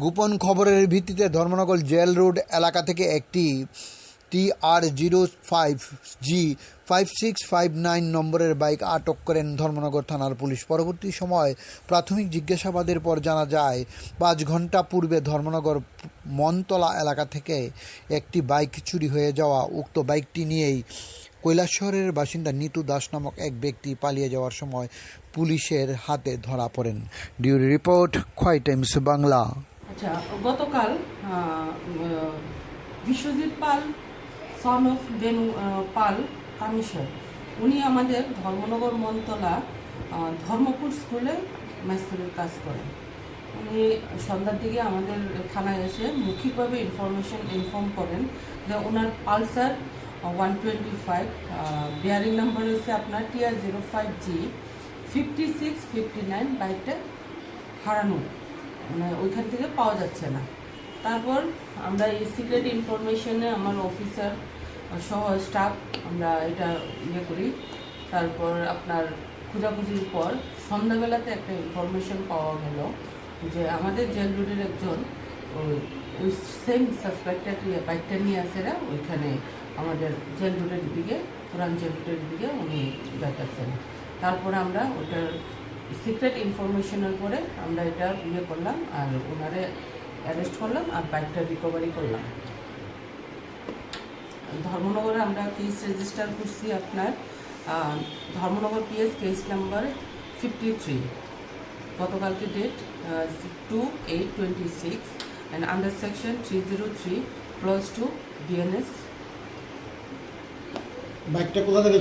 গোপন খবরের ভিত্তিতে ধর্মনগর জেল রোড এলাকা থেকে একটি TR05G5659 নম্বরের বাইক আটক করেন ধর্মনগর থানার পুলিশ। পরবর্তী সময় প্রাথমিক জিজ্ঞাসাবাদের পর জানা যায় 5 ঘন্টা পূর্বে ধর্মনগর মনতলা এলাকা থেকে একটি বাইক চুরি হয়ে যাওয়া। উক্ত বাইকটি নিয়েই কৈলাসহরের বাসিন্দা নিতু দাস নামক এক ব্যক্তি পালিয়ে যাওয়ার সময় পুলিশের হাতে ধরা পড়েন। ডিউরি রিপোর্ট, খোয়াই টাইমস বাংলা। আচ্ছা, গতকাল বিশ্বজিৎ পাল সন অফ বেনু পাল কামিশর, উনি আমাদের ধর্মনগর মনতলা ধর্মপুর স্কুলে মাস্টারের কাজ করেন। উনি সন্ধ্যার দিকে আমাদের থানায় এসে মৌখিকভাবে ইনফর্ম করেন যে ওনার পালসার 125 বিয়ারিং নাম্বার হচ্ছে আপনার TR05G5659 বাইকটা হারানো, মানে ওইখান থেকে পাওয়া যাচ্ছে না। তারপর আমরা এই সিক্রেট ইনফরমেশনে আমার অফিসার সহ স্টাফ আমরা এটা করি। তারপর আপনার খোঁজাখুঁজির পর সন্ধ্যাবেলাতে একটা ইনফরমেশন পাওয়া গেল যে আমাদের জেল রোডের একজন ওই সেম সাসপেক্টেড বাইকটা নিয়ে আসেরা ওইখানে আমাদের জেল রোডের দিকে, পুরান জেল রোডের দিকে উনি যাচ্ছেন। তারপরে আমরা ওটার সিক্রেট ইনফরমেশনের পরে আমরা এটা করলাম আর ওনারে অ্যারেস্ট করলাম আর বাইকটা রিকভারি করলাম। ধর্মনগরে আমরা কেস রেজিস্টার করছি আপনার ধর্মনগর PS কেস নাম্বার 53, গতকালকে date 2/8/26 and under section 303 + 2 BNS। বাইকটা কোথা থেকে